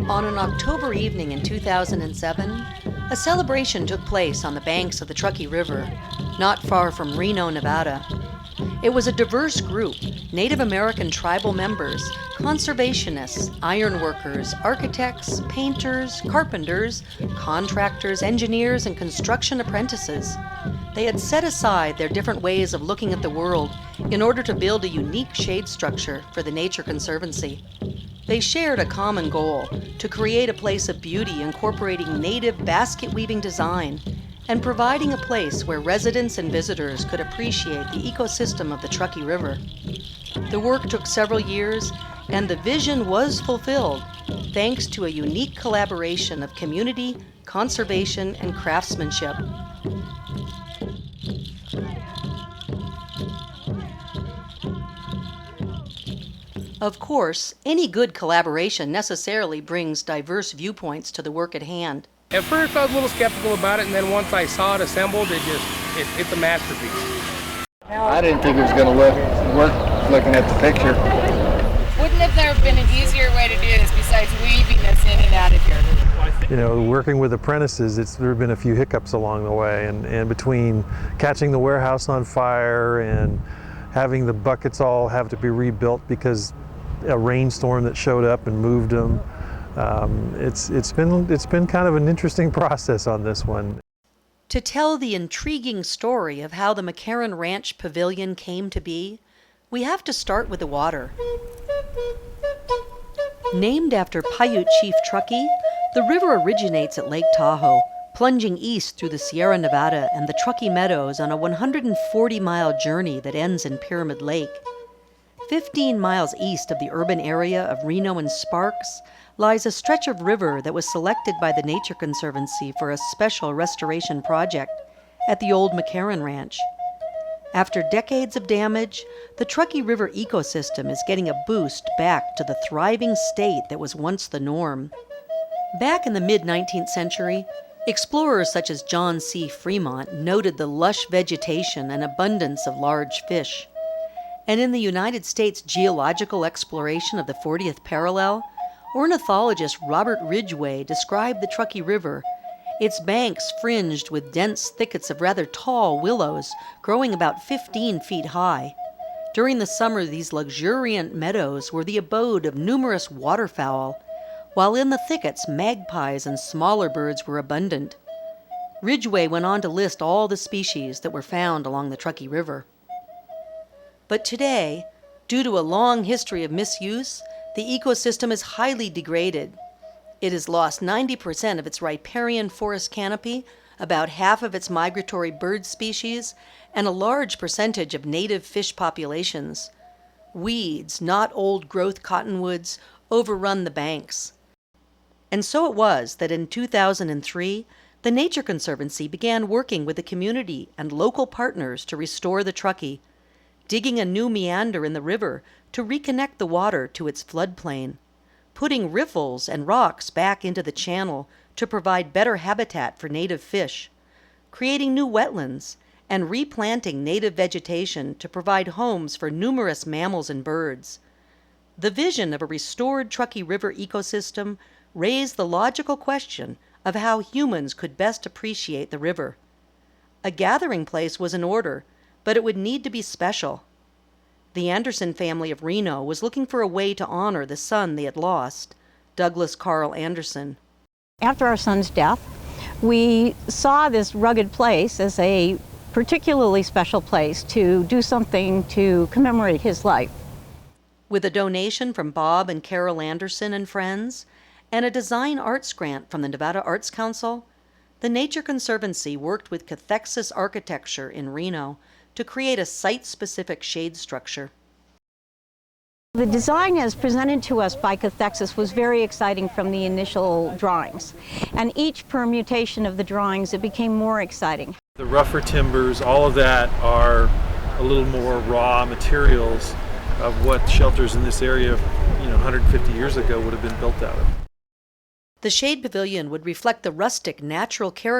On an October evening in 2007, a celebration took place on the banks of the Truckee River, not far from Reno, Nevada. It was a diverse group: Native American tribal members, conservationists, ironworkers, architects, painters, carpenters, contractors, engineers, and construction apprentices. They had set aside their different ways of looking at the world in order to build a unique shade structure for the Nature Conservancy. They shared a common goal: to create a place of beauty incorporating native basket-weaving design and providing a place where residents and visitors could appreciate the ecosystem of the Truckee River. The work took several years, and the vision was fulfilled thanks to a unique collaboration of community, conservation, and craftsmanship. Of course, any good collaboration necessarily brings diverse viewpoints to the work at hand. At first I was a little skeptical about it, and then once I saw it assembled, it's a masterpiece. I didn't think it was going to work looking at the picture. Wouldn't have there been an easier way to do this besides weaving this in and out of here? You know, working with apprentices, there have been a few hiccups along the way, and between catching the warehouse on fire and having the buckets all have to be rebuilt because a rainstorm that showed up and moved them. It's been kind of an interesting process on this one. To tell the intriguing story of how the McCarran Ranch Pavilion came to be, we have to start with the water. Named after Paiute Chief Truckee, the river originates at Lake Tahoe, plunging east through the Sierra Nevada and the Truckee Meadows on a 140-mile journey that ends in Pyramid Lake. 15 miles east of the urban area of Reno and Sparks lies a stretch of river that was selected by the Nature Conservancy for a special restoration project at the old McCarran Ranch. After decades of damage, the Truckee River ecosystem is getting a boost back to the thriving state that was once the norm. Back in the mid-19th century, explorers such as John C. Fremont noted the lush vegetation and abundance of large fish. And in the United States geological exploration of the 40th parallel, ornithologist Robert Ridgway described the Truckee River, its banks fringed with dense thickets of rather tall willows growing about 15 feet high. During the summer, these luxuriant meadows were the abode of numerous waterfowl, while in the thickets magpies and smaller birds were abundant. Ridgway went on to list all the species that were found along the Truckee River. But today, due to a long history of misuse, the ecosystem is highly degraded. It has lost 90% of its riparian forest canopy, about half of its migratory bird species, and a large percentage of native fish populations. Weeds, not old-growth cottonwoods, overrun the banks. And so it was that in 2003, the Nature Conservancy began working with the community and local partners to restore the Truckee, digging a new meander in the river to reconnect the water to its floodplain, putting riffles and rocks back into the channel to provide better habitat for native fish, creating new wetlands, and replanting native vegetation to provide homes for numerous mammals and birds. The vision of a restored Truckee River ecosystem raised the logical question of how humans could best appreciate the river. A gathering place was in order, but it would need to be special. The Anderson family of Reno was looking for a way to honor the son they had lost, Douglas Carl Anderson. After our son's death, we saw this rugged place as a particularly special place to do something to commemorate his life. With a donation from Bob and Carol Anderson and friends, and a design arts grant from the Nevada Arts Council, the Nature Conservancy worked with Cathexis Architecture in Reno to create a site-specific shade structure. The design as presented to us by Cathexis was very exciting from the initial drawings. And each permutation of the drawings, it became more exciting. The rougher timbers, all of that are a little more raw materials of what shelters in this area, 150 years ago would have been built out of. The Shade Pavilion would reflect the rustic, natural character